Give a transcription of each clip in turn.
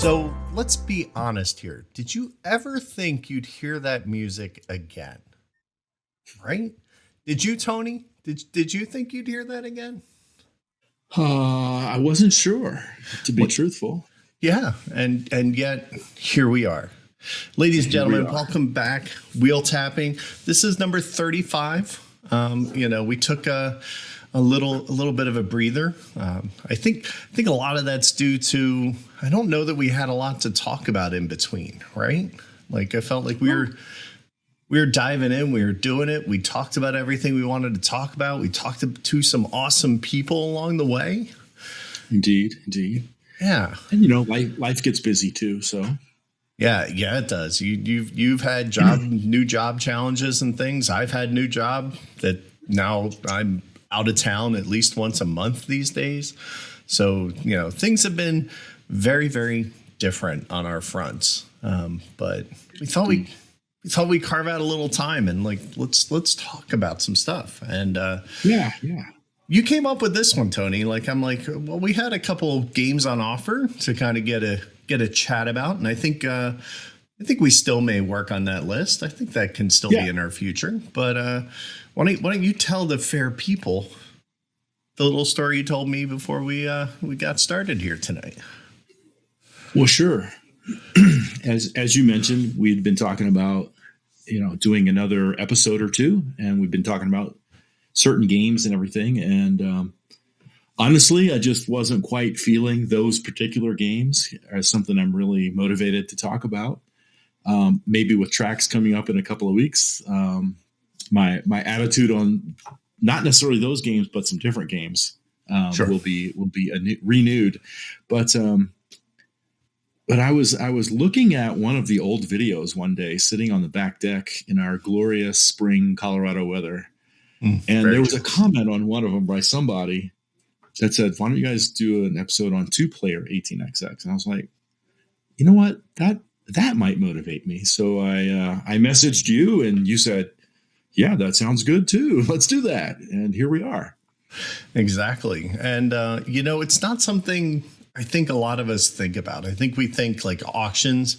So let's be honest here. Did you ever think you'd hear that music again? Right? Did you, Tony? Did you think you'd hear that again? I wasn't sure, to be What? truthful. Yeah, and yet here we are. Ladies and Here we gentlemen, are. welcome back. Wheel tapping. This is number 35. We took a little bit of a breather. I think a lot of that's due to I don't know that we had a lot to talk about in between, right? Like I felt like we were diving in, we were doing it. We talked about everything we wanted to talk about. We talked to some awesome people along the way. Indeed. Yeah. And life gets busy too. So Yeah, it does. You've had new job challenges and things. I've had new job that now I'm out of town at least once a month these days. So, things have been very, very different on our fronts. But we thought we'd carve out a little time and let's talk about some stuff. And yeah. you came up with this one, Tony. I'm like, well, we had a couple games on offer to kind of get a chat about, and I think we still may work on that list. I think that can still be in our future. But why don't you tell the fair people the little story you told me before we got started here tonight? Well, sure. As you mentioned, we'd been talking about doing another episode or two, and we've been talking about certain games and everything. And honestly, I just wasn't quite feeling those particular games as something I'm really motivated to talk about. Maybe with tracks coming up in a couple of weeks, my attitude on not necessarily those games, but some different games Sure. will be renewed. But I was looking at one of the old videos one day, sitting on the back deck in our glorious spring Colorado weather, and there was a comment on one of them by somebody that said, "Why don't you guys do an episode on 2Player 18xx?" And I was like, you know what, that might motivate me. So I messaged you, and you said, "Yeah, that sounds good too. Let's do that." And here we are. Exactly. And, it's not something I think a lot of us think about. I think we think like auctions,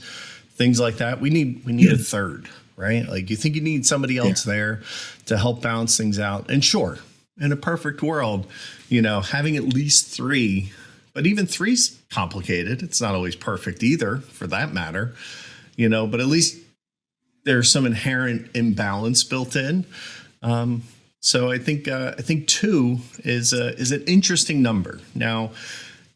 things like that. We need a third, right? Like you think you need somebody else there to help balance things out. And sure, in a perfect world, having at least three, but even three's complicated. It's not always perfect either, for that matter, but at least there's some inherent imbalance built in. So I think two is an interesting number. Now,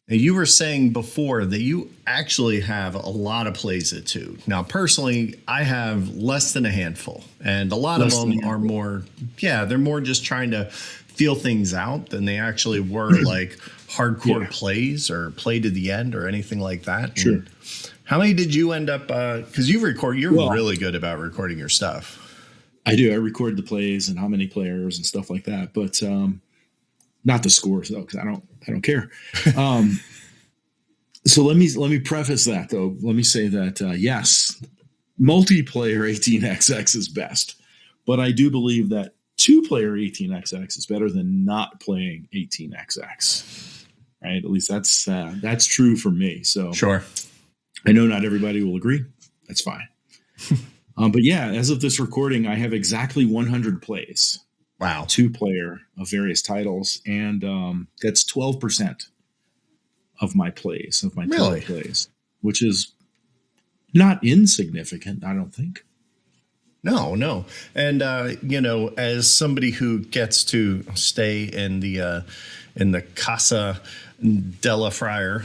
you were saying before that you actually have a lot of plays at two. Now, personally, I have less than a handful, and a lot of them are more, they're more just trying to feel things out than they actually were like hardcore plays or play to the end or anything like that. Sure. And how many did you end up? Because you're really good about recording your stuff. I do. I record the plays and how many players and stuff like that, but not the scores though, because I don't care. So let me preface that though. Let me say that yes, multiplayer 18xx is best, but I do believe that 2-player 18xx is better than not playing 18xx. Right? At least that's true for me. So Sure. I know not everybody will agree. That's fine. But yeah, as of this recording, I have exactly 100 plays. Wow. 2-player of various titles. And that's 12% of my plays, of my total plays, which is not insignificant, I don't think. No. And, as somebody who gets to stay in the Casa della Friar,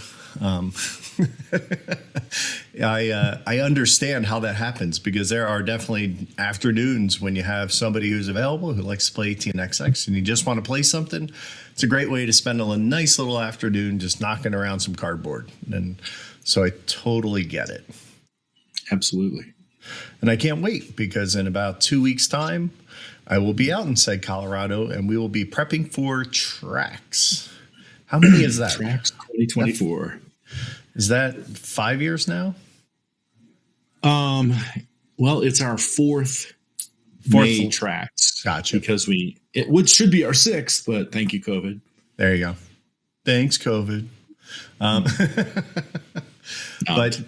I understand how that happens, because there are definitely afternoons when you have somebody who's available who likes to play 18xx and you just want to play something. It's a great way to spend a nice little afternoon just knocking around some cardboard. And so I totally get it. Absolutely. And I can't wait, because in about 2 weeks' time, I will be out in said Colorado and we will be prepping for tracks. How many is that? Tracks 2024. Is that 5 years now? Well, it's our fourth May tracks. Gotcha. Because which should be our sixth, but thank you, COVID. There you go. Thanks, COVID. Not. But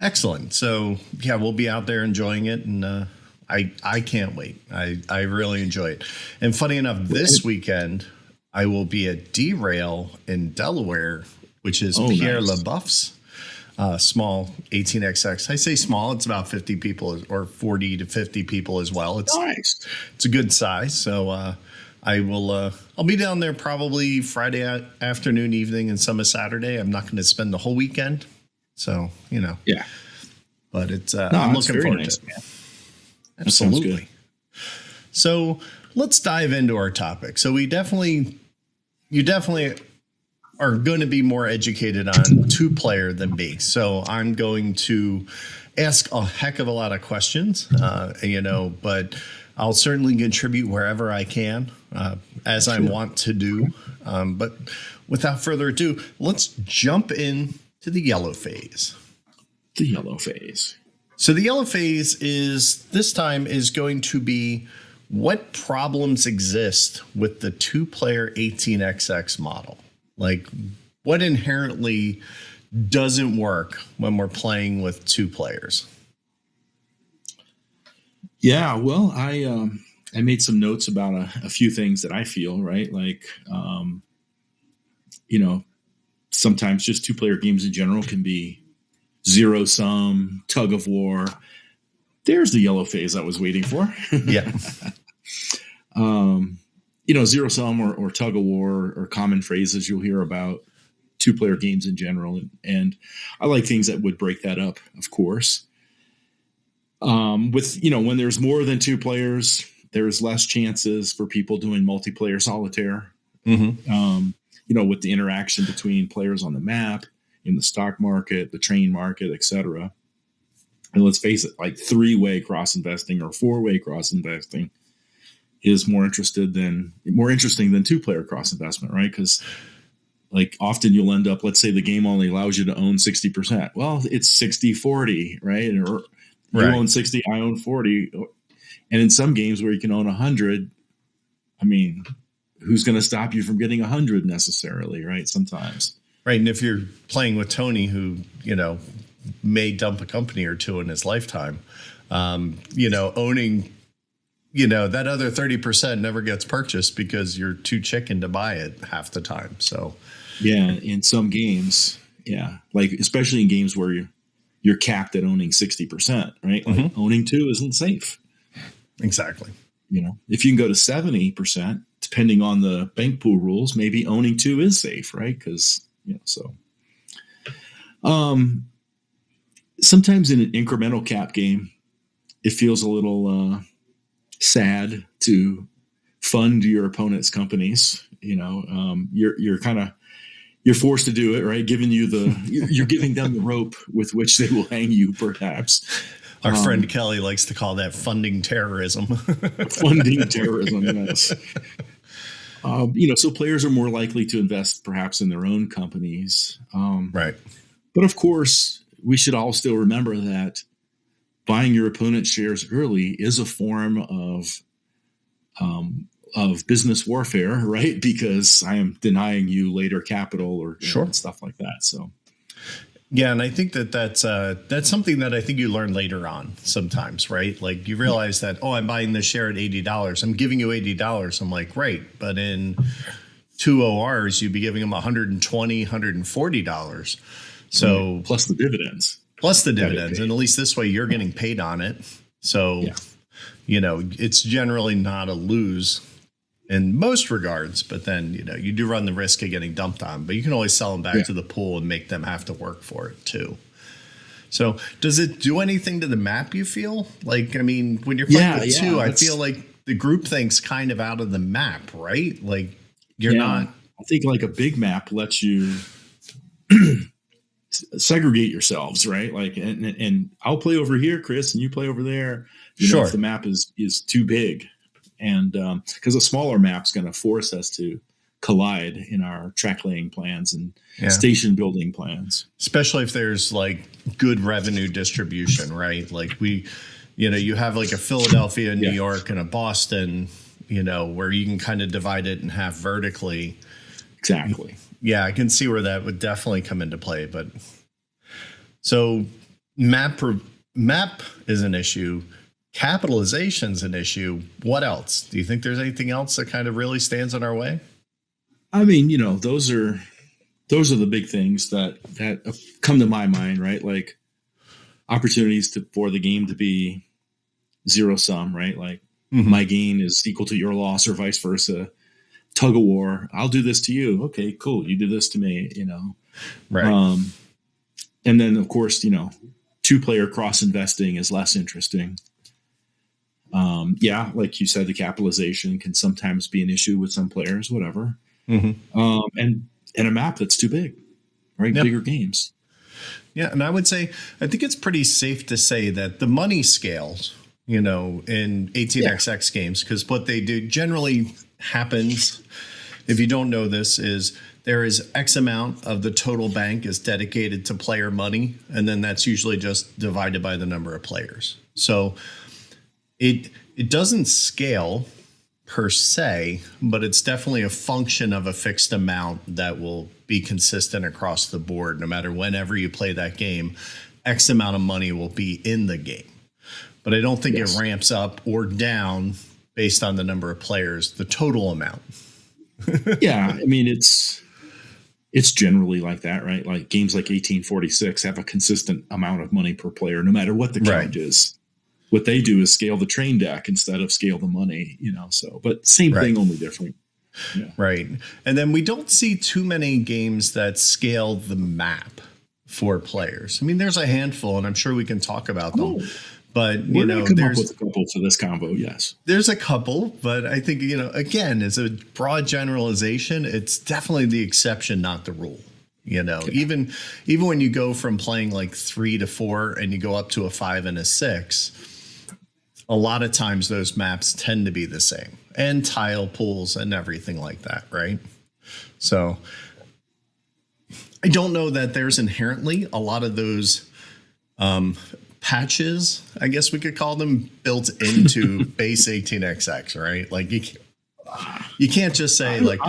excellent. So yeah, we'll be out there enjoying it, and I can't wait. I really enjoy it. And funny enough, this weekend I will be at D-Rail in Delaware, which is Pierre nice. LaBeouf's small 18xx. I say small; it's about 50 people or 40 to 50 people as well. It's Nice. It's a good size. So I will. I'll be down there probably Friday afternoon, evening, and some of Saturday. I'm not going to spend the whole weekend. So Yeah. but it's. No, I'm it's looking very forward nice, to it. man. That sounds Absolutely. good. So let's dive into our topic. So you definitely are going to be more educated on 2Player than me. So I'm going to ask a heck of a lot of questions, but I'll certainly contribute wherever I can, as I want to do. But without further ado, let's jump in to the yellow phase. The yellow phase. So the yellow phase this time is going to be what problems exist with the 2Player 18xx model. Like, what inherently doesn't work when we're playing with 2 players? Yeah, well, I made some notes about a few things that I feel, right? Like, sometimes just 2-player games in general can be zero sum, tug of war. There's the yellow phase I was waiting for. Yeah. Zero sum or tug of war or common phrases you'll hear about 2-player games in general. And I like things that would break that up, of course. When there's more than 2 players, there's less chances for people doing multiplayer solitaire. Mm-hmm. With the interaction between players on the map, in the stock market, the train market, etc. And let's face it, like 3-way cross investing or 4-way cross investing is more interesting than 2-player cross investment, right? Because like often you'll end up, let's say the game only allows you to own 60%. Well, it's 60-40, right? Or you own 60, I own 40. And in some games where you can own 100, I mean, who's going to stop you from getting 100 necessarily, right? Sometimes. Right. And if you're playing with Tony, who, may dump a company or two in his lifetime, owning, that other 30% never gets purchased because you're too chicken to buy it half the time. So, yeah, in some games, yeah, like especially in games where you're capped at owning 60%, right? Like owning 2 isn't safe. Exactly. If you can go to 70%, depending on the bank pool rules, maybe owning 2 is safe, right? Because sometimes in an incremental cap game, it feels a little sad to fund your opponent's companies. You're forced to do it, right? Giving you you're giving them the rope with which they will hang you, perhaps. Our friend Kelly likes to call that funding terrorism. Funding terrorism, yes. So players are more likely to invest perhaps in their own companies. Right. But of course, we should all still remember that buying your opponent's shares early is a form of business warfare, right? Because I am denying you later capital or stuff like that. So, yeah, and I think that's something that I think you learn later on sometimes, right? Like you realize that, I'm buying this share at $80. I'm giving you $80. I'm like, great, but in 2 ORs, you'd be giving them $120, $140. So plus the dividends. And at least this way you're getting paid on it. So, it's generally not a lose in most regards, but then, you do run the risk of getting dumped on, but you can always sell them back to the pool and make them have to work for it too. So does it do anything to the map, you feel? Like, I mean, when you're playing with 2, I feel like the group think's kind of out of the map, right? Like you're not. I think like a big map lets you segregate yourselves, right? Like, and I'll play over here, Chris, and you play over there. If the map is too big, and because a smaller map's going to force us to collide in our track laying plans and station building plans, especially if there's like good revenue distribution, right? Like you have like a Philadelphia, New York, and a Boston, where you can kind of divide it in half vertically. Exactly. Yeah, I can see where that would definitely come into play, but So map map is an issue. Capitalization's an issue. What else? Do you think there's anything else that kind of really stands in our way? I mean, those are the big things that come to my mind, right? Like opportunities for the game to be zero sum, right? Like my gain is equal to your loss or vice versa. Tug of war. I'll do this to you. Okay, cool. You do this to me, Right. And then of course, 2-player cross investing is less interesting. Yeah, like you said, the capitalization can sometimes be an issue with some players, whatever. And a map that's too big, right? Yeah. Bigger games. Yeah. And I would say, I think it's pretty safe to say that the money scales, in 18xx games, because what they do generally happens, if you don't know this, is there is X amount of the total bank is dedicated to player money. And then that's usually just divided by the number of players. So it doesn't scale per se, but it's definitely a function of a fixed amount that will be consistent across the board. No matter whenever you play that game, X amount of money will be in the game. But I don't think it ramps up or down based on the number of players, the total amount. Yeah, I mean it's generally like that, right? Like games like 1846 have a consistent amount of money per player, no matter what the count is. What they do is scale the train deck instead of scale the money, so, but same thing, only different. Yeah. Right. And then we don't see too many games that scale the map for players. I mean, there's a handful, and I'm sure we can talk about them. But we're going to come up with a couple for this combo. Yes, there's a couple, but I think again, as a broad generalization, it's definitely the exception, not the rule. Even when you go from playing like 3 to 4 and you go up to a 5 and a 6, a lot of times those maps tend to be the same, and tile pools and everything like that, right? So I don't know that there's inherently a lot of those patches, I guess we could call them, built into base 18xx, right? Like you can't just say like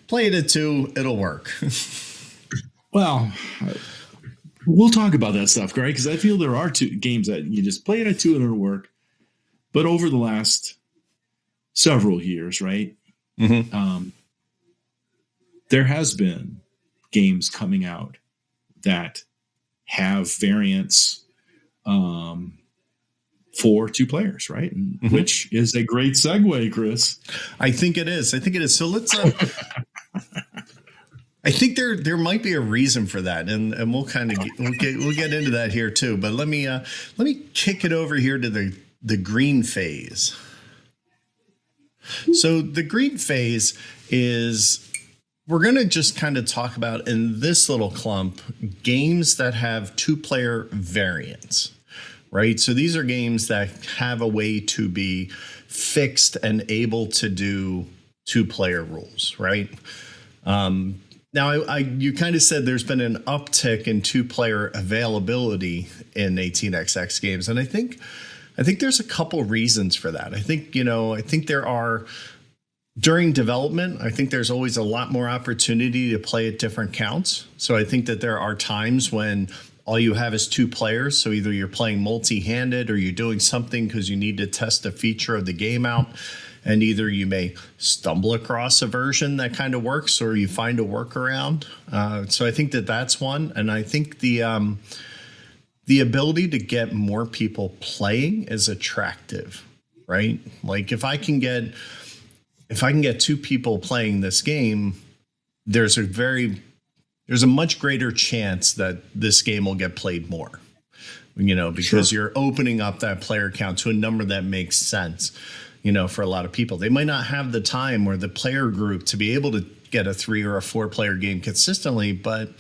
play it at 2, it'll work. Well, we'll talk about that stuff, right? Because I feel there are two games that you just play it at 2 and it'll work. But over the last several years, right, there has been games coming out that have variants for 2 players, right? Which is a great segue, Chris. I think it is. So let's. I think there might be a reason for that, and we'll get into that here too. But let me kick it over here to the green phase. So the green phase is, we're going to just kind of talk about in this little clump games that have 2-player variants, right? So these are games that have a way to be fixed and able to do 2-player rules, right? Now, you kind of said there's been an uptick in 2-player availability in 18xx games, and I think there's a couple reasons for that. I think there are, during development, I think there's always a lot more opportunity to play at different counts. So I think that there are times when all you have is 2 players. So either you're playing multi-handed or you're doing something because you need to test a feature of the game out. And either you may stumble across a version that kind of works or you find a workaround. So I think that's one. And I think the ability to get more people playing is attractive, right? Like if I can get 2 people playing this game, there's a much greater chance that this game will get played more, because you're opening up that player count to a number that makes sense, for a lot of people. They might not have the time or the player group to be able to get a 3 or a 4-player game consistently, but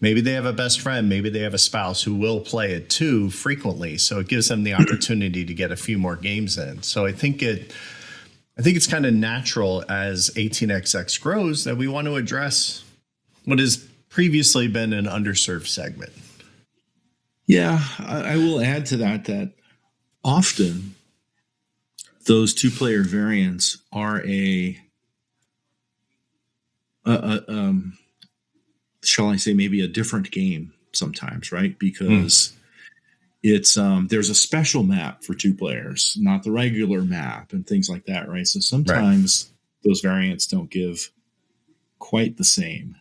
maybe they have a best friend, maybe they have a spouse who will play it too frequently. So it gives them the opportunity to get a few more games in. So I think it's kind of natural as 18xx grows that we want to address what has previously been an underserved segment. Yeah, I will add to that often those 2-player variants are shall I say, maybe a different game sometimes, right? Because it's there's a special map for 2 players, not the regular map and things like that, right? So Right. sometimes those variants don't give quite the same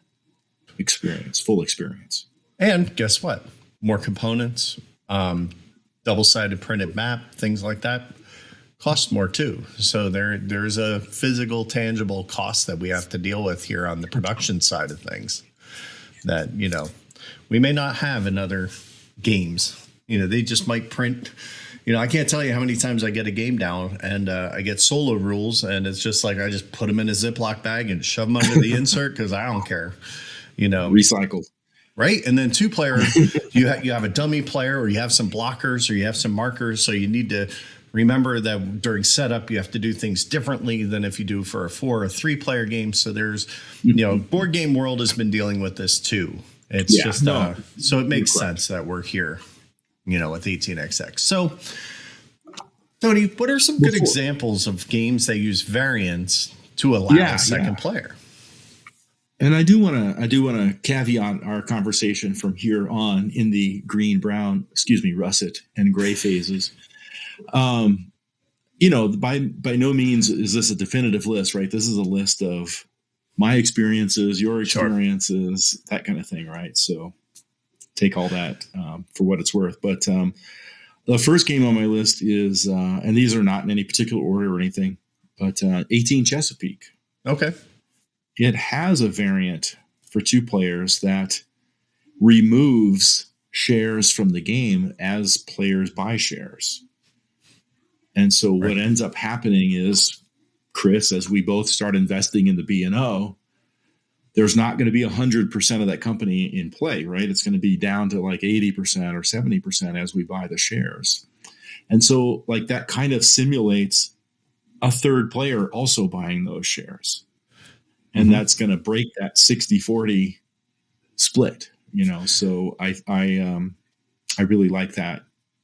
experience, full experience. And guess what? More components, double-sided printed map, things like that cost more too. So there's a physical, tangible cost that we have to deal with here on the production side of things that, we may not have in other games. They just might print. I can't tell you how many times I get a game down and I get solo rules, and it's just like I just put them in a Ziploc bag and shove them under the insert because I don't care. Recycled. Right. And then 2-player, you have a dummy player, or you have some blockers, or you have some markers. So you need to remember that during setup, you have to do things differently than if you do for a 4 or 3-player game. So there's, Board Game World has been dealing with this too. It's so it makes sense that we're here, with 18xx. So, Tony, what are some good examples of games that use variants to allow a second player? And I do want to caveat our conversation from here on in the green, brown, russet and gray phases. By no means is this a definitive list, right? This is a list of my experiences, your experiences, that kind of thing, right? So take all that for what it's worth. But the first game on my list is, and these are not in any particular order or anything, but 18 Chesapeake. Okay. It has a variant for 2 players that removes shares from the game as players buy shares. And so what ends up happening is, Chris, as we both start investing in the B&O, there's not going to be 100% of that company in play, right? It's going to be down to like 80% or 70% as we buy the shares. And so like that kind of simulates a third player also buying those shares. And that's going to break that 60-40 split, So I really like that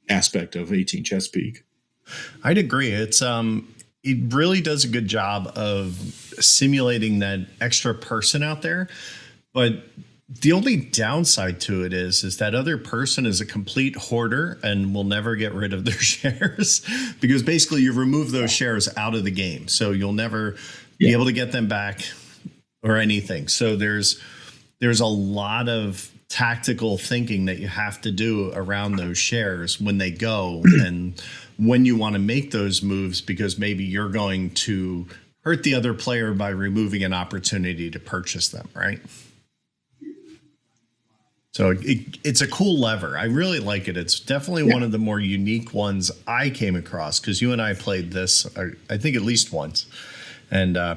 aspect of 18 Chesapeake. I'd agree. It's it really does a good job of simulating that extra person out there. But the only downside to it is that other person is a complete hoarder and will never get rid of their shares, because basically you remove those shares out of the game. So you'll never be able to get them back or anything. So there's a lot of tactical thinking that you have to do around those shares when they go and when you want to make those moves, because maybe you're going to hurt the other player by removing an opportunity to purchase them, right? So it's a cool lever. I really like it. It's definitely one of the more unique ones I came across, because you and I played this, I think, at least once. And I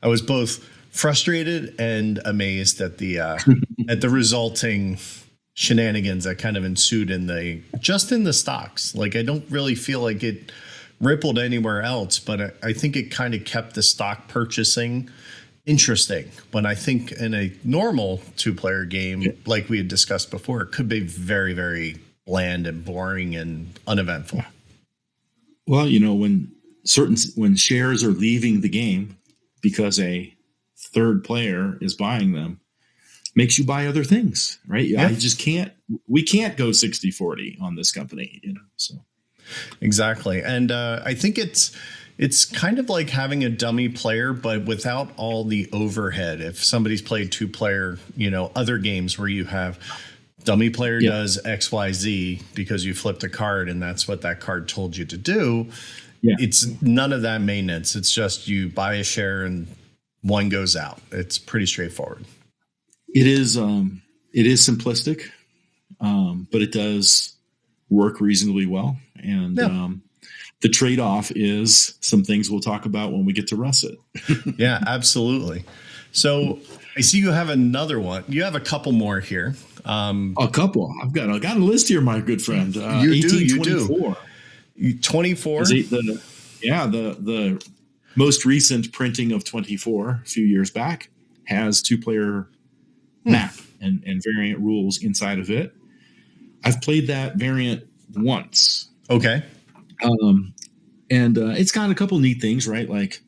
was both frustrated and amazed at the at the resulting shenanigans that kind of ensued in the stocks. Like, I don't really feel like it rippled anywhere else, but I think it kind of kept the stock purchasing interesting. When I think in a normal 2-player game, like we had discussed before, it could be very, very bland and boring and uneventful. Well, when shares are leaving the game because a third player is buying them, makes you buy other things, right? Yeah. We can't go 60-40 on this company, so. Exactly. And I think it's kind of like having a dummy player, but without all the overhead. If somebody's played 2-player, other games where you have dummy player does XYZ because you flipped a card and that's what that card told you to do. Yeah. It's none of that maintenance. It's just you buy a share and one goes out. It's pretty straightforward. It is simplistic, but it does work reasonably well. And the trade-off is some things we'll talk about when we get to Russet. Yeah, absolutely. So I see you have another one. You have a couple more here. A couple. I got a list here, my good friend. You do. 24. The most recent printing of 24 a few years back has 2-player map and variant rules inside of it. I've played that variant once. Okay. And it's got a couple neat things, right? Like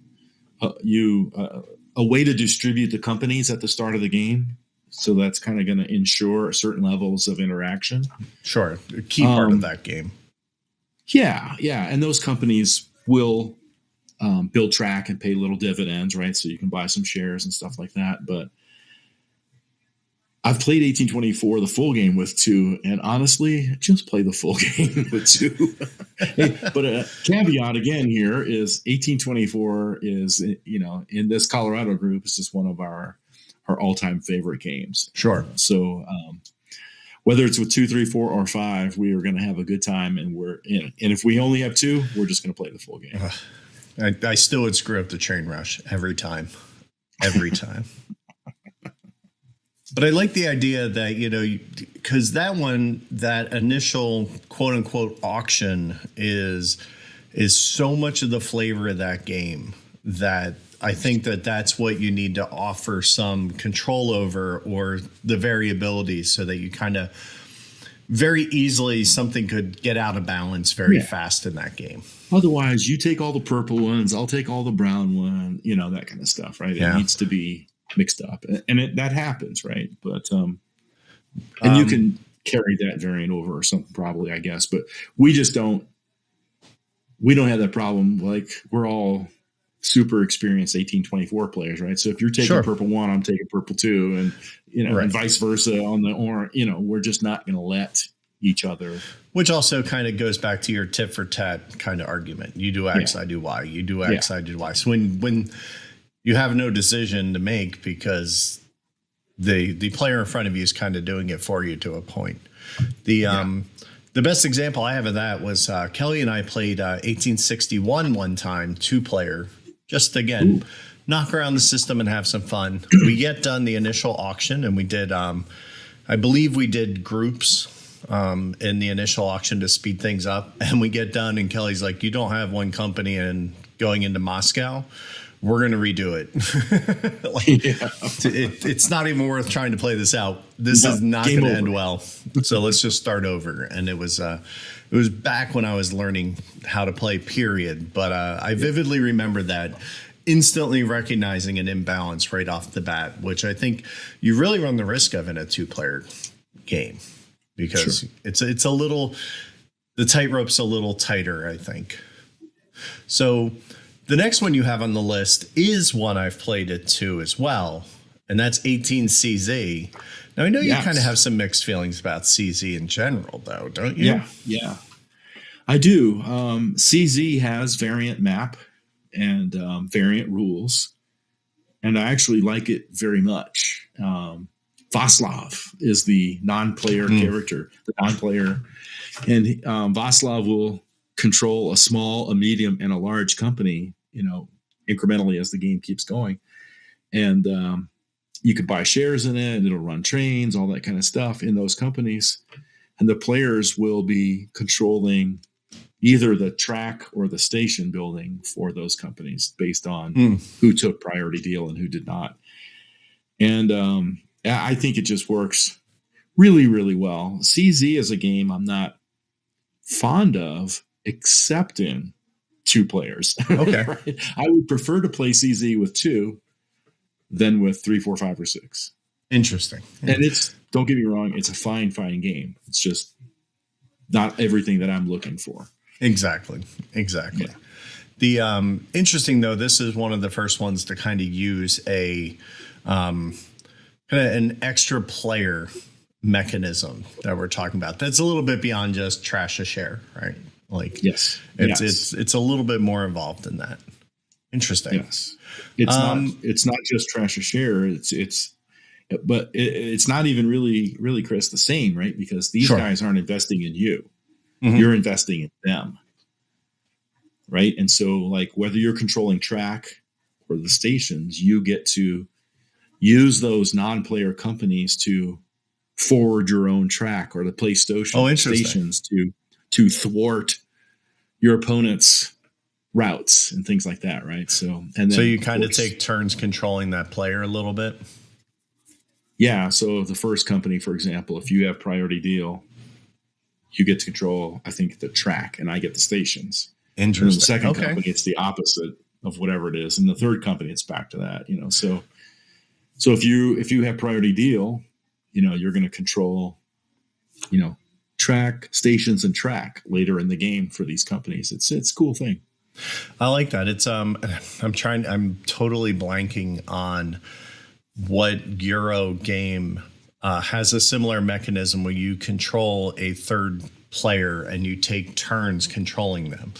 a way to distribute the companies at the start of the game. So that's kind of going to ensure certain levels of interaction. Sure. A key part of that game. Yeah. And those companies will build track and pay little dividends, right? So you can buy some shares and stuff like that. But I've played 1824, the full game with 2, and honestly, just play the full game with 2. Hey, but a caveat again here is 1824 is, in this Colorado group, is just one of our all-time favorite games. Sure. So whether it's with 2, 3, 4, or 5, we are going to have a good time, and we're in. And if we only have 2, we're just going to play the full game. I still would screw up the train rush every time. Every time. But I like the idea that, because that initial quote unquote auction is so much of the flavor of that game that I think that's what you need to offer some control over, or the variability, so that you kind of very easily something could get out of balance very fast in that game. Otherwise, you take all the purple ones, I'll take all the brown one, that kind of stuff, right? Yeah. It needs to be mixed up, and that happens, right? But and you can carry that variant over or something, probably, I guess. But we just don't have that problem. Like, we're all super experienced 1824 players, right? So if you're taking purple 1, I'm taking purple 2, and and vice versa on the orange. We're just not going to let each other. Which also kind of goes back to your tit for tat kind of argument. You do X, I do Y. You do X, I do Y. So when you have no decision to make, because the player in front of you is kind of doing it for you to a point. The best example I have of that was Kelly and I played 1861 one time, 2-player, just again, knock around the system and have some fun. We get done the initial auction, and we did, I believe we did groups in the initial auction to speed things up. And we get done, and Kelly's like, you don't have one company and going into Moscow. We're going to redo it. It's not even worth trying to play this out. This is not going to end well. So let's just start over. And it was back when I was learning how to play, period. But I vividly remember that, instantly recognizing an imbalance right off the bat, which I think you really run the risk of in a 2-player game, because it's a little, the tightrope's a little tighter, I think. So the next one you have on the list is one I've played at 2 as well, and that's 18CZ. Now, I know you kind of have some mixed feelings about CZ in general, though, don't you? Yeah, I do. CZ has variant map and variant rules, and I actually like it very much. Vaslav is the non-player character, the non-player, and Vaslav will control a small, a medium, and a large company, incrementally as the game keeps going. And you can buy shares in it, and it'll run trains, all that kind of stuff in those companies. And the players will be controlling either the track or the station building for those companies based on who took priority deal and who did not. And I think it just works really, really well. CZ is a game I'm not fond of, except in 2 players. Okay. Right? I would prefer to play CZ with 2 than with 3, 4, 5, or 6. Interesting. And don't get me wrong, it's a fine Game. It's just not everything that I'm looking for. Exactly. Yeah. The interesting, though, this is one of the first ones to kind of use a kind of an extra player mechanism that we're talking about. That's a little bit beyond just trash a share, right? Like, it's a little bit more involved than that. Interesting. Yes, it's not just trash a share. But it's not even really, Chris, the same, right? Because these guys aren't investing in you. You're investing in them, right? And so, like, whether you're controlling track or the stations, you get to use those non-player companies to forward your own track, or the play stations to thwart your opponent's routes and things like that, right? So you kind of take turns controlling that player a little bit. Yeah. So the first company, for example, if you have priority deal, you get to control, I think, the track, and I get the stations. Interesting. And the second company, it's the opposite of whatever it is, and the third company, it's back to that. So if you have priority deal, you're going to control, track stations and track later in the game for these companies. It's a cool thing. I like that. It's I'm totally blanking on what Euro game has a similar mechanism where you control a third player and you take turns controlling them,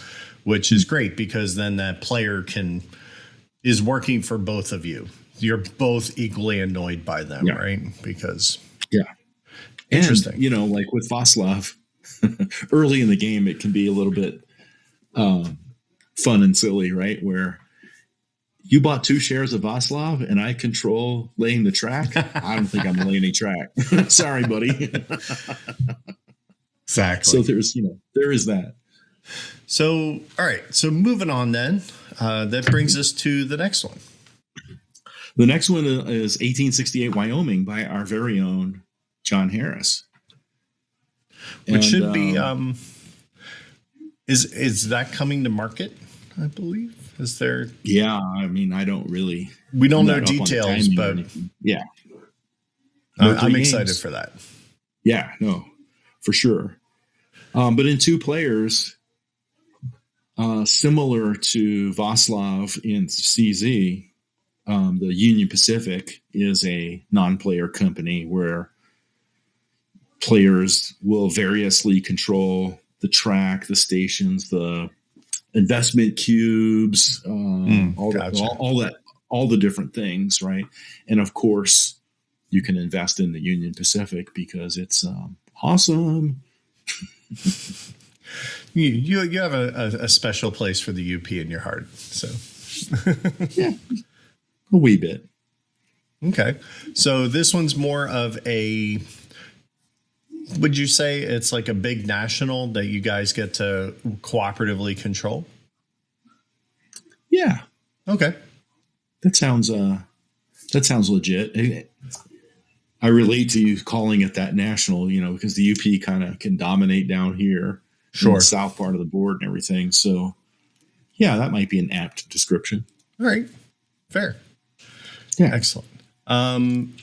which is great because then that player is working for both of you. You're both equally annoyed by them, right? Because interesting. And, like with Vaslav, early in the game, it can be a little bit fun and silly, right? Where you bought 2 shares of Vaslav and I control laying the track. I don't think I'm laying any track. Sorry, buddy. Exactly. So there is that. So, all right. So moving on then, that brings us to the next one. The next one is 1868 Wyoming by our very own John Harris. Which should be, is that coming to market, I believe? Is there? Yeah. I mean, I don't really. We don't know details, but yeah. I'm excited for that. Yeah, no, for sure. But in 2 players, similar to Vaslav in CZ, the Union Pacific is a non-player company where players will variously control the track, the stations, the investment cubes, all the different things, right? And of course, you can invest in the Union Pacific because it's awesome. You have a special place for the UP in your heart, so yeah, a wee bit. Okay, so this one's more of a. Would you say it's like a big national that you guys get to cooperatively control? Yeah. Okay. That sounds legit. I relate to you calling it that national, because the UP kind of can dominate down here, in the south part of the board and everything. So, yeah, that might be an apt description. All right, fair. Yeah, excellent. All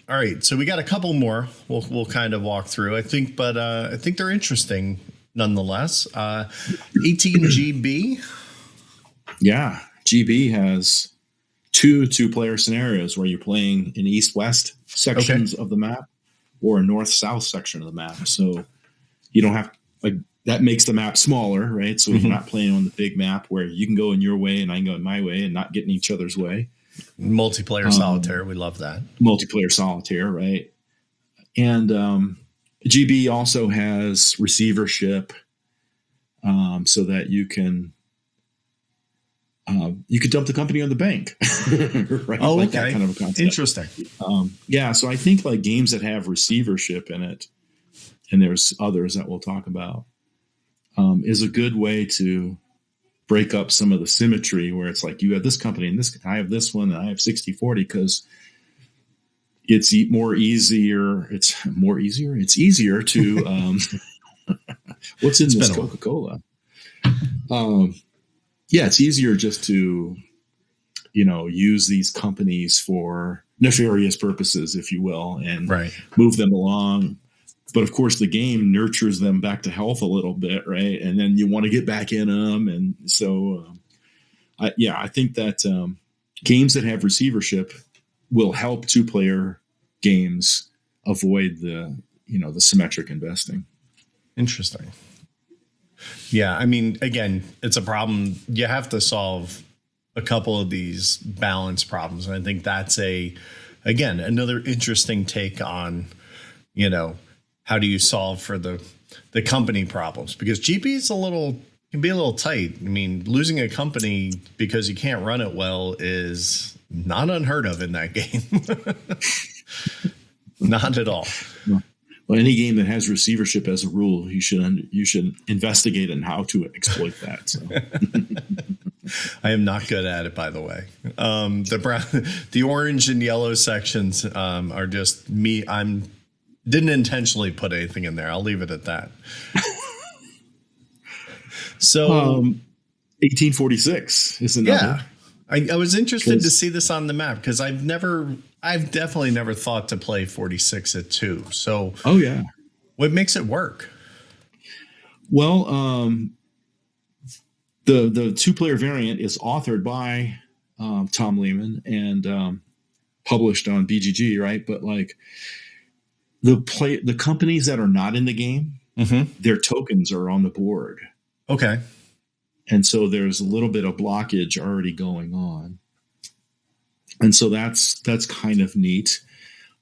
right, so we got a couple more. We'll kind of walk through. I think they're interesting nonetheless. 18GB. Yeah, GB has two-player scenarios where you're playing in east-west sections of the map or a north-south section of the map. So you don't have that makes the map smaller, right? So you're not playing on the big map where you can go in your way and I can go in my way and not get in each other's way. Multiplayer solitaire, we love that. Multiplayer solitaire, right? And GB also has receivership, so that you can dump the company on the bank, right? Oh, like okay. That kind of a concept. Interesting. Yeah, so I think like games that have receivership in it, and there's others that we'll talk about, is a good way to break up some of the symmetry where it's like you have this company and this, I have this one and I have 60-40 because it's easier to what's in this Coca-Cola? Yeah, it's easier just to use these companies for nefarious purposes, if you will, and move them along. But of course, the game nurtures them back to health a little bit, right? And then you want to get back in them, and so I think that games that have receivership will help 2-player games avoid the symmetric investing. Interesting. Yeah, I mean, again, it's a problem. You have to solve a couple of these balance problems, and I think that's another interesting take on, how do you solve for the company problems? Because GP can be a little tight. I mean, losing a company because you can't run it well is not unheard of in that game. Not at all. Well, any game that has receivership as a rule, you should investigate on how to exploit that. So. I am not good at it, by the way. The orange and yellow sections are just me. Didn't intentionally put anything in there. I'll leave it at that. So, 1846 is another. I was interested to 'Cause- see this on the map because I've definitely never thought to play 46 at 2. So Oh yeah. what makes it work? Well, the 2-player variant is authored by Tom Lehman and published on BGG, right? But like the companies that are not in the game, their tokens are on the board, Okay. and so there's a little bit of blockage already going on, and so that's kind of neat.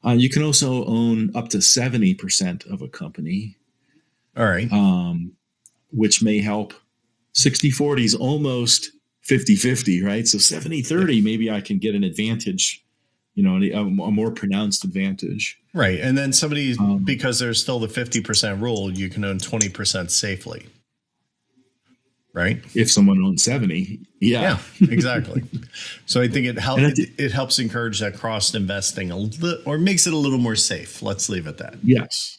You can also own up to 70% of a company, All right. which may help. 60-40 is almost 50-50, right? So 70-30, maybe I can get an advantage, a more pronounced advantage. Right. And then somebody, because there's still the 50% rule, you can own 20% safely. Right. If someone owns 70. Yeah. Exactly. So I think it helps encourage that cross investing or makes it a little more safe. Let's leave it that. Yes.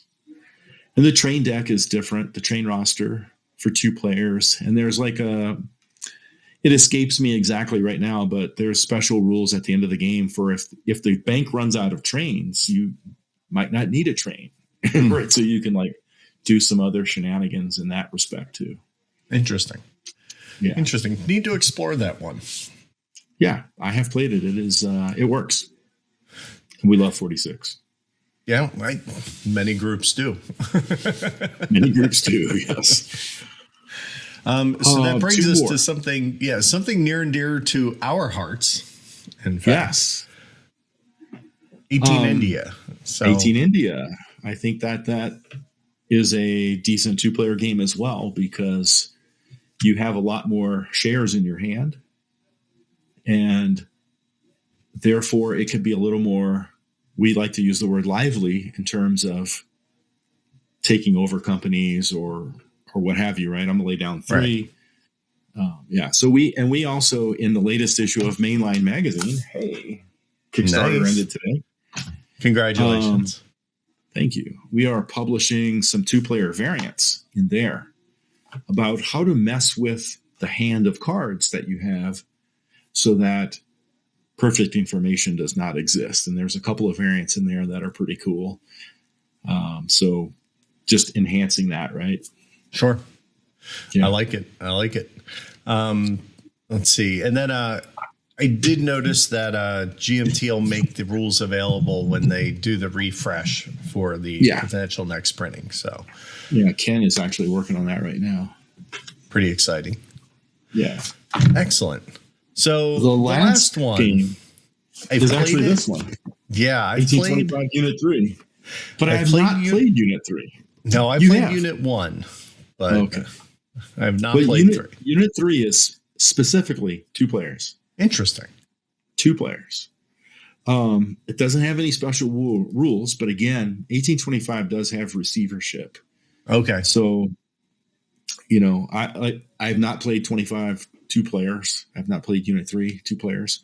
And the train deck is different, the train roster for 2 players. And there's like it escapes me exactly right now, but there's special rules at the end of the game for if the bank runs out of trains, you might not need a train. Right. So you can like do some other shenanigans in that respect too. Interesting. Yeah. Interesting. Need to explore that one. Yeah, I have played it. It works. And we love 46. Yeah, right. Many groups do. Many groups do, yes. So that brings us more. to something near and dear to our hearts. In fact, Yes. 18 India. So 18 India. I think that is a decent 2-player game as well because you have a lot more shares in your hand. And therefore, it could be a little more, we like to use the word lively in terms of taking over companies or what have you, right? I'm going to lay down 3. Right. So we also, in the latest issue of Mainline Magazine, Kickstarter ended today. Congratulations. Thank you. We are publishing some 2-player variants in there about how to mess with the hand of cards that you have so that perfect information does not exist. And there's a couple of variants in there that are pretty cool. So just enhancing that, right? Sure. Yeah. I like it. Let's see. And then I did notice that GMT will make the rules available when they do the refresh for the potential next printing. So yeah, Ken is actually working on that right now. Pretty exciting. Yeah. Excellent. So the last one game is actually this one. Yeah, I 1825 played Unit 3. But I have not played Unit 3. No, I played Unit 1. But okay. I have not played 3. Unit 3 is specifically 2 players. Interesting. 2 players. It doesn't have any special rules, but again, 1825 does have receivership. Okay. So, I have not played 25 2 players. I've not played Unit 3 2 players.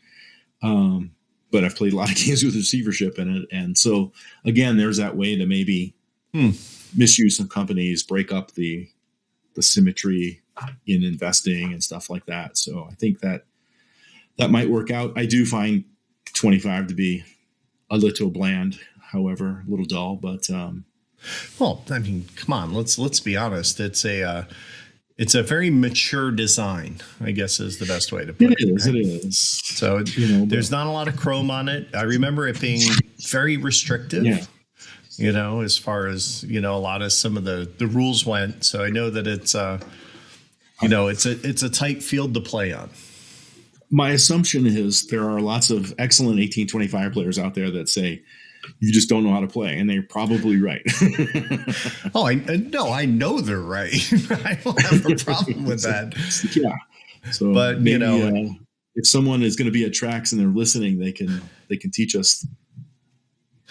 But I've played a lot of games with receivership in it. And so again, there's that way to maybe misuse some companies, break up the symmetry in investing and stuff like that. So I think that might work out. I do find 25 to be a little bland, however, a little dull, but well, I mean, come on, let's be honest. It's a very mature design, I guess is the best way to put it. It is. So there's not a lot of chrome on it. I remember it being very restrictive. Yeah. As far as a lot of some of the rules went. So I know that it's it's a tight field to play on. My assumption is there are lots of excellent 1825 players out there that say you just don't know how to play, and they're probably right. Oh, I know they're right. I don't have a problem with that. Yeah. So, but maybe, if someone is going to be at Trax and they're listening, they can teach us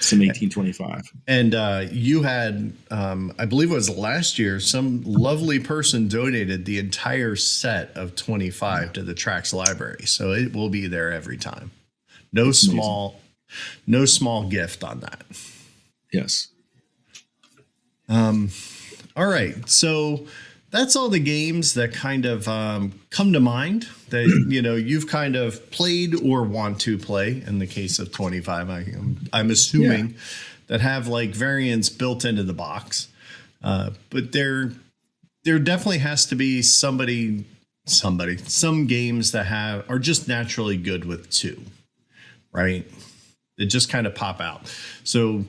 some 1825. And you had, I believe it was last year, some lovely person donated the entire set of 25 to the Trax library. So it will be there every time. No small gift on that. Yes. All right. So that's all the games that kind of come to mind that you've kind of played or want to play. In the case of 25, I'm assuming that have like variants built into the box, but there definitely has to be some games that are just naturally good with two, right? They just kind of pop out. So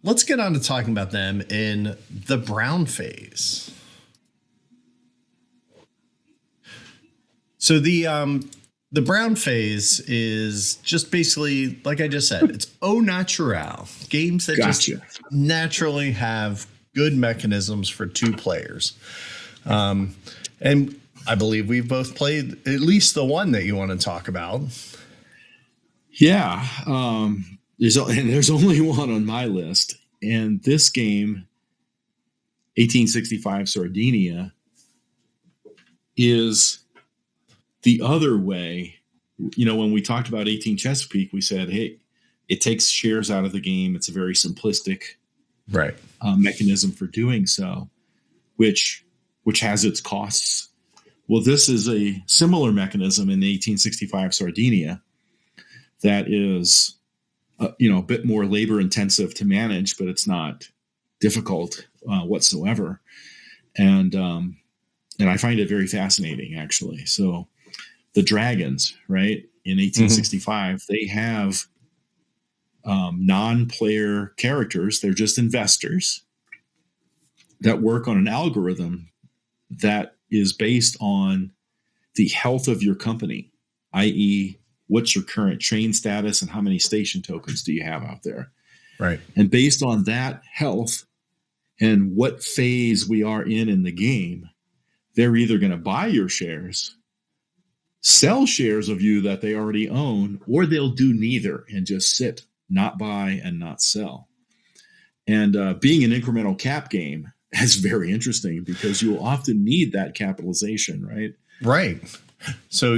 let's get on to talking about them in the brown phase. So the brown phase is just basically, like I just said, it's au naturel. Games that just naturally have good mechanisms for two players. And I believe we've both played at least the one that you want to talk about. Yeah. There's only one on my list. And this game, 1865 Sardinia, is the other way. When we talked about 18 Chesapeake, we said, hey, it takes shares out of the game. It's a very simplistic mechanism for doing so, which has its costs. Well, this is a similar mechanism in 1865 Sardinia that is, a bit more labor intensive to manage, but it's not difficult whatsoever. And I find it very fascinating, actually. So the dragons, right, in 1865, they have non-player characters. They're just investors that work on an algorithm that is based on the health of your company, i.e., what's your current train status and how many station tokens do you have out there? Right. And based on that health and what phase we are in the game, they're either going to buy your shares, sell shares of you that they already own, or they'll do neither and just sit, not buy and not sell. And being an incremental cap game is very interesting because you'll often need that capitalization, right? Right. So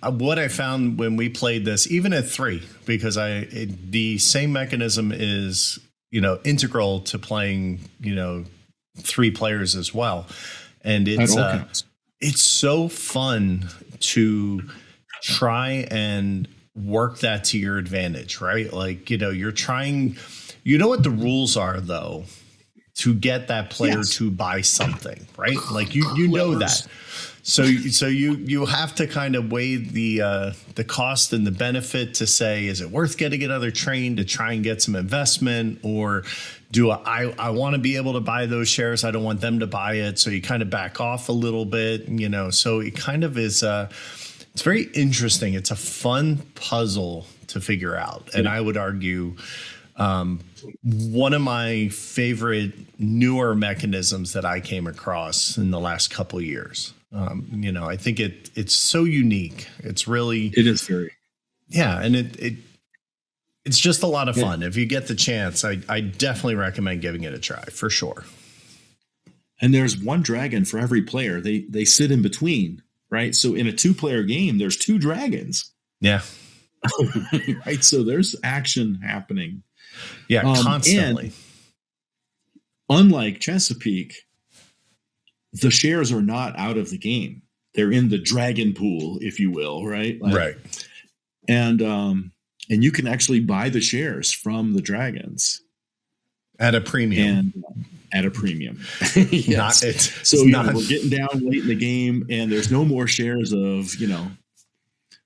what I found when we played this, even at 3, because the same mechanism is, integral to playing, 3 players as well. And it's so fun to try and work that to your advantage, right? Like, you're trying, what the rules are though, to get that player to buy something, right? Like you know that. So you have to kind of weigh the cost and the benefit to say, is it worth getting another train to try and get some investment, or do I want to be able to buy those shares? I don't want them to buy it. So you kind of back off a little bit, so it kind of is, it's very interesting. It's a fun puzzle to figure out. And I would argue, one of my favorite newer mechanisms that I came across in the last couple of years. I think it's so unique. It is very, and it's just a lot of fun. If you get the chance, I definitely recommend giving it a try for sure. And there's one dragon for every player. They sit in between, right? So in a 2-player game, there's 2 dragons. Yeah. Right. So there's action happening. Yeah, constantly. And unlike Chesapeake, the shares are not out of the game. They're in the dragon pool, if you will, right? Right. And you can actually buy the shares from the dragons at a premium. Yes. We're getting down late in the game, and there's no more shares of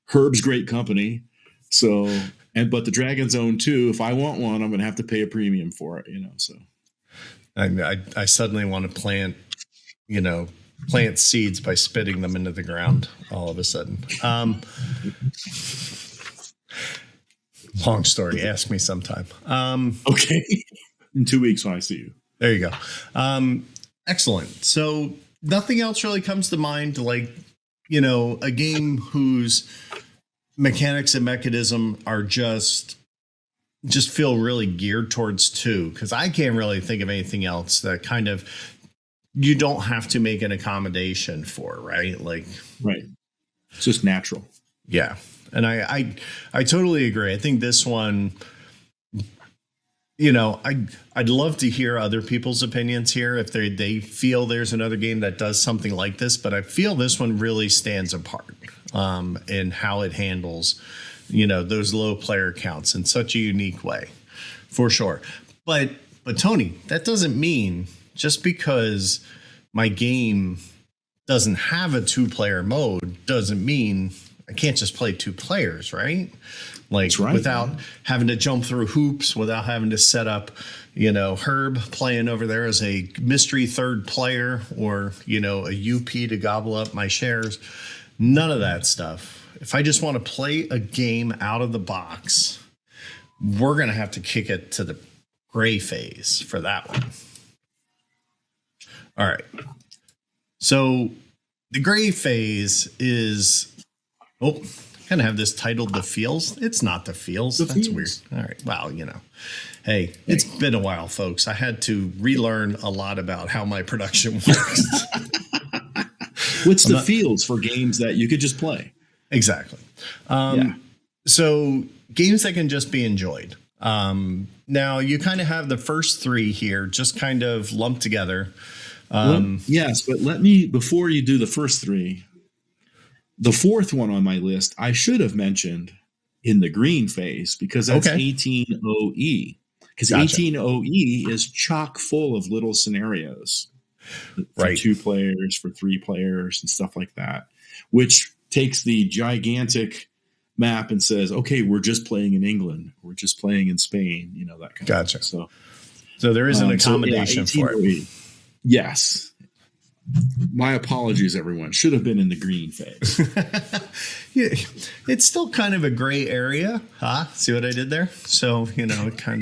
Herb's Great Company. So, but the dragons own 2. If I want one, I'm going to have to pay a premium for it. So I suddenly want to plant seeds by spitting them into the ground all of a sudden. Long story. Ask me sometime. Okay. In 2 weeks when I see you. There you go. Excellent. So nothing else really comes to mind, like, a game whose mechanics and mechanism are just feel really geared towards 2, because I can't really think of anything else that kind of you don't have to make an accommodation for, right? Like, right. It's just natural. Yeah. And I totally agree. I think this one, I'd love to hear other people's opinions here if they feel there's another game that does something like this, but I feel this one really stands apart in how it handles, those low player counts in such a unique way, for sure. But Tony, that doesn't mean just because my game doesn't have a 2-player mode doesn't mean I can't just play 2 players, right? Like right, without having to jump through hoops, without having to set up, Herb playing over there as a mystery third player or, a UP to gobble up my shares. None of that stuff. If I just want to play a game out of the box, we're going to have to kick it to the gray phase for that one. All right. So the gray phase is, kind of have this titled The Feels. It's not The Feels. That's weird. All right. Well, hey, it's been a while, folks. I had to relearn a lot about how my production works. What's the feels for games that you could just play? Exactly. So games that can just be enjoyed. Now you kind of have the first 3 here, just kind of lumped together. Yes, but before you do the first 3, the 4th one on my list, I should have mentioned in the green phase because that's 18OE. Because 18OE is chock full of little scenarios for 2 players, for 3 players, and stuff like that, which takes the gigantic map and says, okay, we're just playing in England, we're just playing in Spain, that kind of thing. So there is an accommodation for it. Yes. My apologies, everyone. Should have been in the green phase. Yeah, it's still kind of a gray area. See what I did there? So, it kind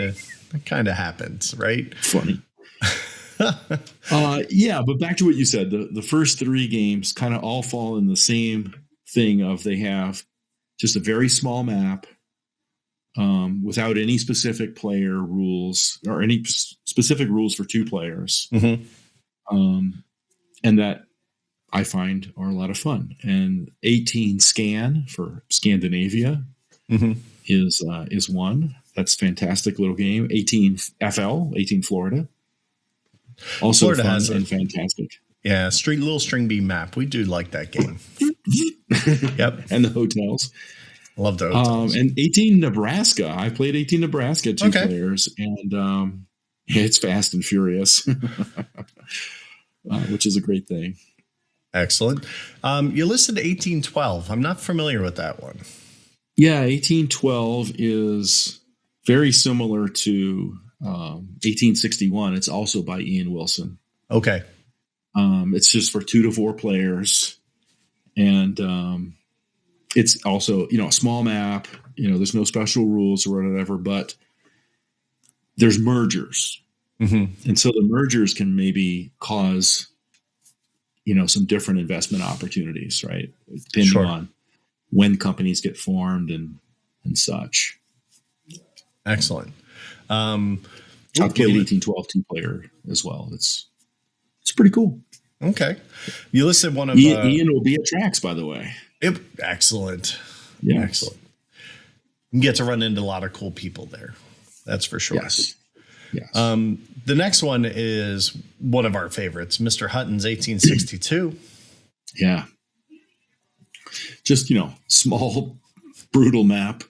of happens, right? Funny. But back to what you said. The first 3 games kind of all fall in the same thing of they have just a very small map without any specific player rules or any specific rules for 2 players. Mm-hmm. And that I find are a lot of fun. And 18 Scan for Scandinavia is one. That's a fantastic little game. 18 FL, 18 Florida. Also Florida fun and fantastic. Yeah, little string beam map. We do like that game. Yep. And the hotels. Love the hotels. And 18 Nebraska. I played 18 Nebraska 2 players. And it's fast and furious. Which is a great thing. Excellent. You listed 1812. I'm not familiar with that one. Yeah, 1812 is very similar to 1861. It's also by Ian Wilson. Okay. It's just for 2 to 4 players. And it's also, a small map. There's no special rules or whatever, but there's mergers. Mm-hmm. And so the mergers can maybe cause, some different investment opportunities, right? Depending on when companies get formed and such. Excellent. I've played 1812 2-player as well. It's pretty cool. Okay. You listed one of Ian will be at tracks, by the way. Excellent. Yeah. Excellent. You get to run into a lot of cool people there. That's for sure. Yes. The next one is one of our favorites, Mr. Hutton's 1862. Yeah. Just, small, brutal map.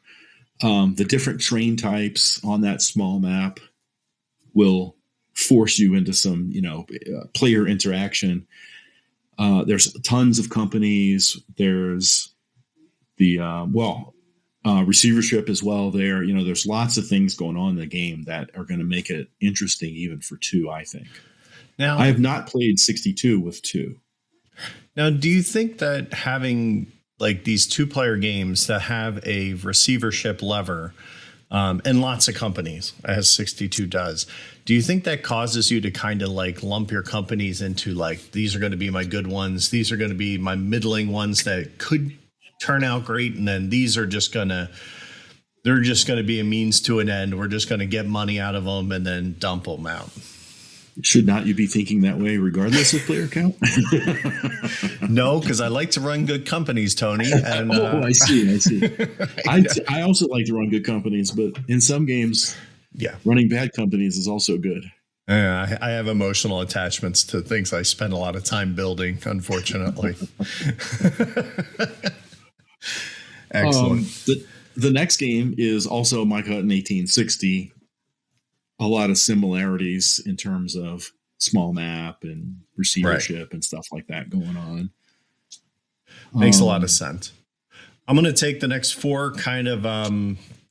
The different train types on that small map will force you into some, player interaction. There's tons of companies. There's the, receivership as well there. There's lots of things going on in the game that are going to make it interesting even for 2, I think. Now, I have not played 62 with 2. Now, do you think that having like these 2-player games that have a receivership lever and lots of companies, as 62 does, do you think that causes you to kind of like lump your companies into like, these are going to be my good ones, these are going to be my middling ones that could turn out great, and then these are they're just going to be a means to an end. We're just going to get money out of them and then dump them out? Should not you be thinking that way regardless of player count? No, because I like to run good companies, Tony. And, I see. I also like to run good companies, but in some games Yeah. Running bad companies is also good. I have emotional attachments to things I spend a lot of time building, unfortunately. Excellent. The next game is also Mike Hutton 1860. A lot of similarities in terms of small map and receivership and stuff like that going on. Makes a lot of sense. I'm going to take the next four kind of,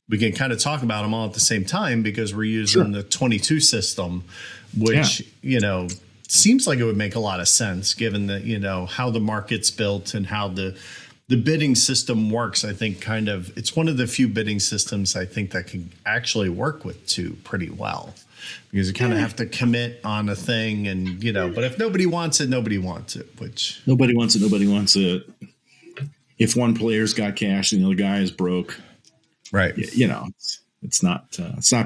we can kind of talk about them all at the same time because we're using the 22 system, which, you know, seems like it would make a lot of sense given that, you know, how the market's built and how the bidding system works. I think kind of, it's one of the few bidding systems I think that can actually work with two pretty well because you kind of have to commit on a thing and, you know, but if nobody wants it, nobody wants it, which nobody wants it. If one player's got cash and the other guy is broke, right? You know, it's not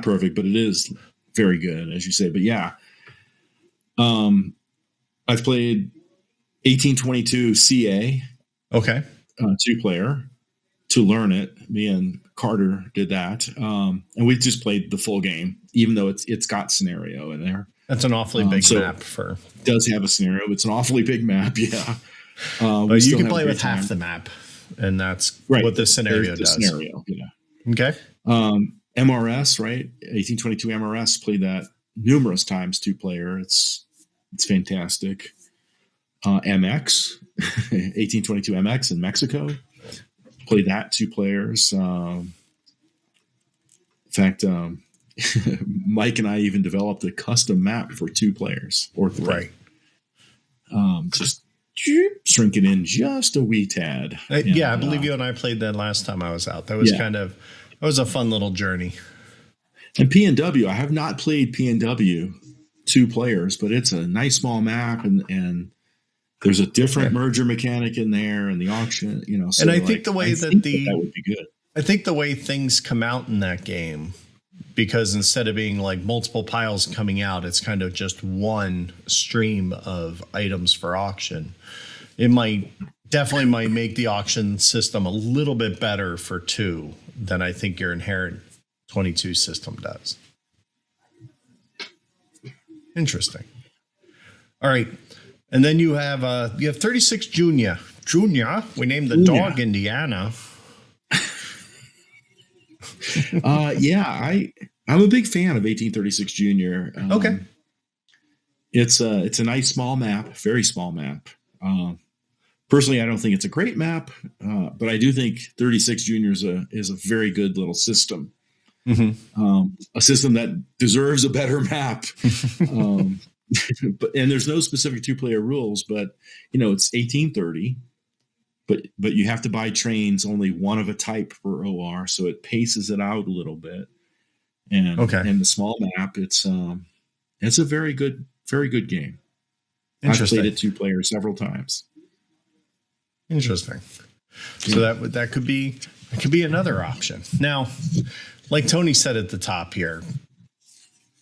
perfect, but it is very good, as you say. But yeah, I've played 1822 CA, 2-player to learn it. Me and Carter did that, and we just played the full game, even though it's got scenario in there. That's an awfully big map for. Does have a scenario. It's an awfully big map, yeah. But you can play with half the map, and that's what the scenario does. Scenario, yeah. Okay. MRS, right? 1822 MRS, played that numerous times, 2-player. It's fantastic. MX, 1822 MX in Mexico, played that 2 players. In fact, Mike and I even developed a custom map for 2 players or 3. Right. Just shrink it in just a wee tad. I believe you and I played that last time I was out. That was that was a fun little journey. And PNW, I have not played PNW 2 players, but it's a nice small map and there's a different merger mechanic in there and the auction, you know. So and I think the way that would be good. I think the way things come out in that game, because instead of being like multiple piles coming out, it's kind of just one stream of items for auction. It definitely might make the auction system a little bit better for 2 than I think your inherent 22 system does. Interesting. All right. And then you have 36 Junior. We named the dog Indiana. I'm a big fan of 1836 Junior. It's a nice small map, very small map. Personally, I don't think it's a great map, but I do think 36 Junior is a very good little system. Mm-hmm. A system that deserves a better map. And there's no specific 2-player rules, but you know, it's 1830, but you have to buy trains only one of a type per OR. So it paces it out a little bit. And the small map, it's a very good game. I've played it 2-player several times. Interesting. So that could be another option. Now, like Tony said at the top here,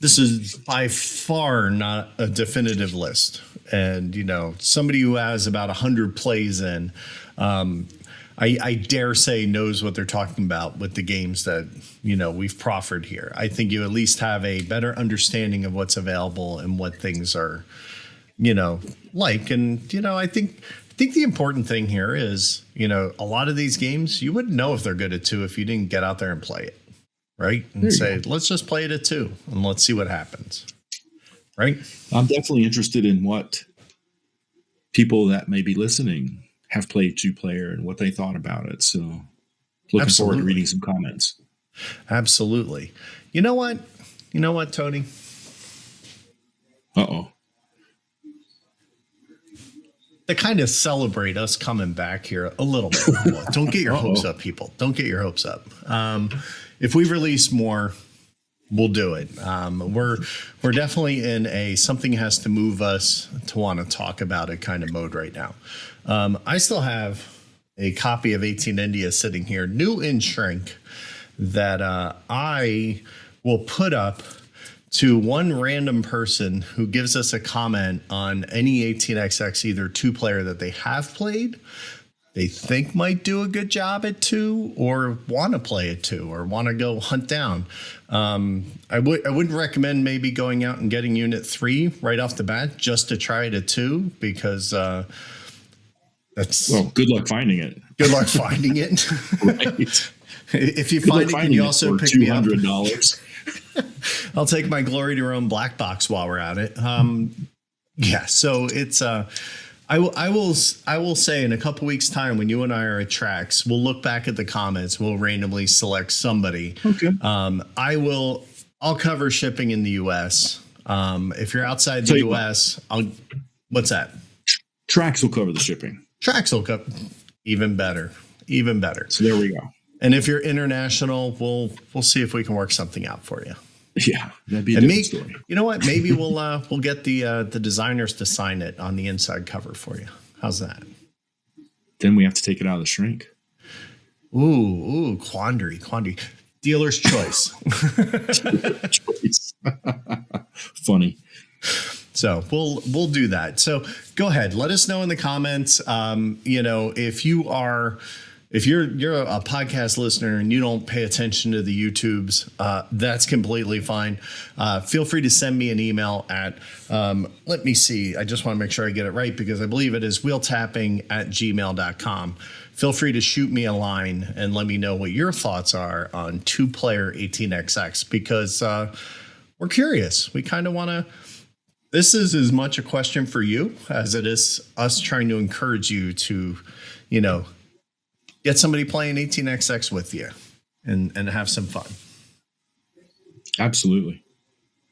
this is by far not a definitive list. And, you know, somebody who has about 100 plays in, I dare say knows what they're talking about with the games that, you know, we've proffered here. I think you at least have a better understanding of what's available and what things are, you know, like. And, you know, I think the important thing here is, you know, a lot of these games, you wouldn't know if they're good at 2 if you didn't get out there and play it. Right. And say, let's just play it at 2 and let's see what happens. Right. I'm definitely interested in what people that may be listening have played 2-player and what they thought about it. So looking forward to reading some comments. Absolutely. You know what, Tony? Uh-oh. To kind of celebrate us coming back here a little bit. Don't get your hopes up, people. Don't get your hopes up. If we release more, we'll do it. We're definitely in a something has to move us to want to talk about it kind of mode right now. I still have a copy of 18 India sitting here, new in shrink, that I will put up to one random person who gives us a comment on any 18xx, either 2-player that they have played, they think might do a good job at 2 or want to play at 2 or want to go hunt down. I wouldn't recommend maybe going out and getting unit 3 right off the bat just to try it at 2 because that's good luck finding it. Good luck finding it. Right. If you find it, can you also pick me up? $200. I'll take my glory to your own black box while we're at it. Yeah, so it's I will say in a couple weeks time when you and I are at tracks, we'll look back at the comments. We'll randomly select somebody. Okay. I'll cover shipping in the U.S. If you're outside the U.S., what's that? Tracks will cover the shipping. Tracks will cover. Even better. So there we go. And if you're international, we'll see if we can work something out for you. Yeah, that'd be a different story. You know what? Maybe we'll get the designers to sign it on the inside cover for you. How's that? Then we have to take it out of the shrink. Ooh, quandary. Dealer's choice. Funny. So we'll do that. So go ahead. Let us know in the comments. If you're a podcast listener and you don't pay attention to the YouTubes, that's completely fine. Feel free to send me an email at, let me see. I just want to make sure I get it right because I believe it is wheeltapping@gmail.com. Feel free to shoot me a line and let me know what your thoughts are on 2Player 18xx because we're curious. We kind of want to. This is as much a question for you as it is us trying to encourage you to, get somebody playing 18xx with you and have some fun. Absolutely.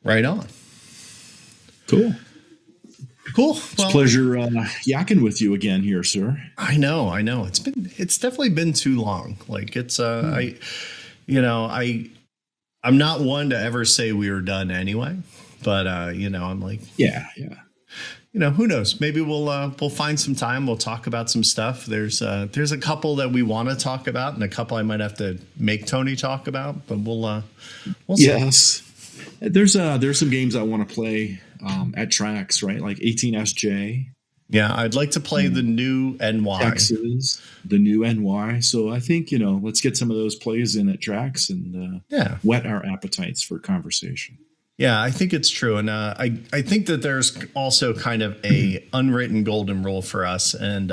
Right on. Cool. Well, it's a pleasure yakking with you again here, sir. I know. It's definitely been too long. Like it's I'm not one to ever say we were done anyway, but I'm like, yeah. Who knows? Maybe we'll find some time. We'll talk about some stuff. There's a couple that we want to talk about, and a couple I might have to make Tony talk about. But we'll see. Yes. There's some games I want to play at tracks, right? Like 18SJ. Yeah, I'd like to play the new NY. Texas, the new NY. So I think let's get some of those plays in at tracks and whet our appetites for conversation. Yeah, I think it's true. And I think that there's also kind of a unwritten golden rule for us. And,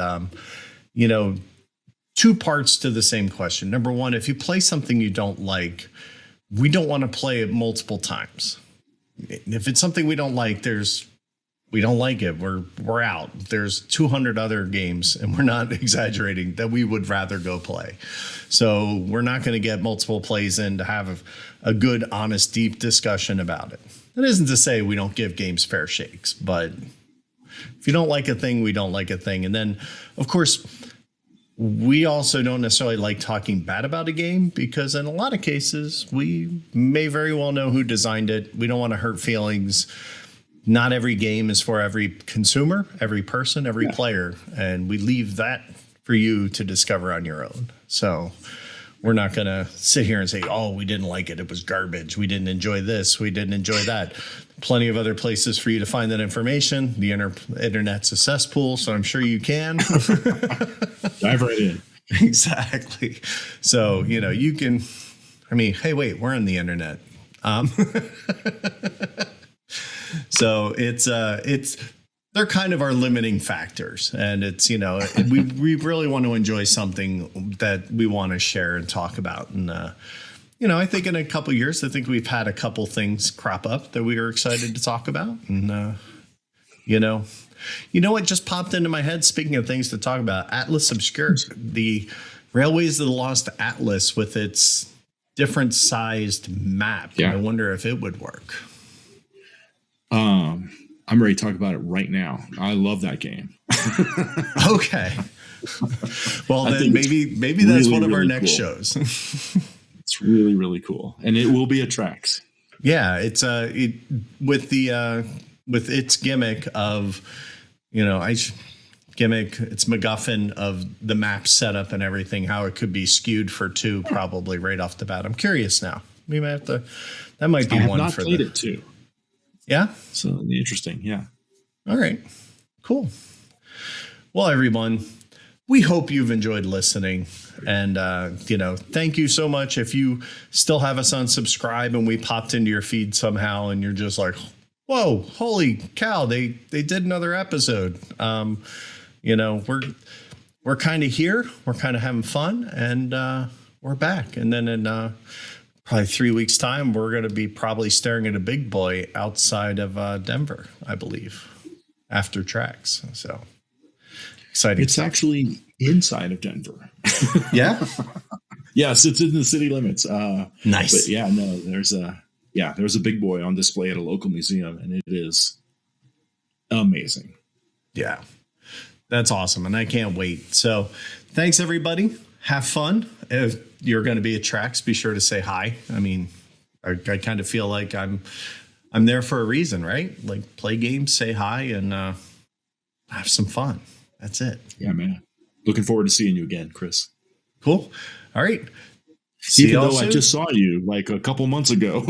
two parts to the same question. Number one, if you play something you don't like, we don't want to play it multiple times. If it's something we don't like, we don't like it. We're out. There's 200 other games, and we're not exaggerating, that we would rather go play. So we're not going to get multiple plays in to have a good, honest, deep discussion about it. That isn't to say we don't give games fair shakes, but if you don't like a thing, we don't like a thing. And then, of course, we also don't necessarily like talking bad about a game because in a lot of cases, we may very well know who designed it. We don't want to hurt feelings. Not every game is for every consumer, every person, every player. And we leave that for you to discover on your own. So we're not going to sit here and say, oh, we didn't like it. It was garbage. We didn't enjoy this. We didn't enjoy that. Plenty of other places for you to find that information. The internet's a cesspool, so I'm sure you can. Dive right in. Exactly. So, you can, hey, wait, we're on the internet. So they're kind of our limiting factors. And it's, we really want to enjoy something that we want to share and talk about. And, I think in a couple of years, I think we've had a couple things crop up that we are excited to talk about. And, what just popped into my head, speaking of things to talk about, Atlas Obscure, the Railways of the Lost Atlas with its different sized map. Yeah. I wonder if it would work. I'm ready to talk about it right now. I love that game. Okay. Well, then maybe that's one of our next shows. It's really, really cool. And it will be at tracks. Yeah. It's with its gimmick of, it's MacGuffin of the map setup and everything, how it could be skewed for 2 probably right off the bat. I'm curious now. We might have to, that might be one for played it too. Yeah. So interesting. Yeah. All right. Cool. Well, everyone, we hope you've enjoyed listening. And, thank you so much. If you still have us on subscribe and we popped into your feed somehow and you're just like, whoa, holy cow, they did another episode. We're kind of here. We're kind of having fun, and we're back. And then in probably 3 weeks' time, we're going to be probably staring at a big boy outside of Denver, I believe, after tracks. So exciting. It's actually inside of Denver. Yeah. Yes, it's in the city limits. Nice. But yeah, no, there's a big boy on display at a local museum, and it is amazing. Yeah. That's awesome. And I can't wait. So thanks, everybody. Have fun. If you're going to be at tracks, be sure to say hi. I mean, I kind of feel like I'm there for a reason, right? Like, play games, say hi, and have some fun. That's it. Yeah, man. Looking forward to seeing you again, Chris. Cool. All right. See Even you though soon. I just saw you like a couple months ago.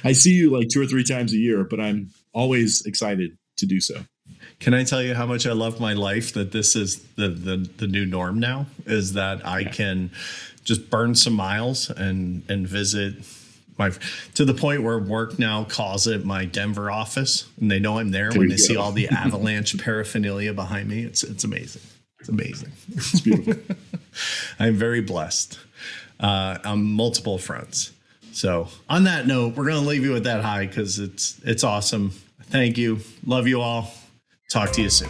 I see you like 2 or 3 times a year, but I'm always excited to do so. Can I tell you how much I love my life, that this is the new norm now, is that I can just burn some miles and visit to the point where work now calls it my Denver office, and they know I'm there when they see all the Avalanche paraphernalia behind me. It's amazing. It's amazing. It's beautiful. I'm very blessed on multiple fronts. So on that note, we're going to leave you with that high because it's awesome. Thank you. Love you all. Talk to you soon.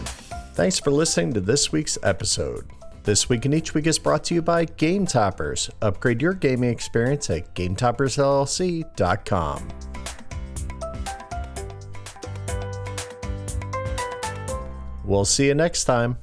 Thanks for listening to this week's episode. This Week in Each Week is brought to you by Game Toppers. Upgrade your gaming experience at GameToppersLLC.com. We'll see you next time.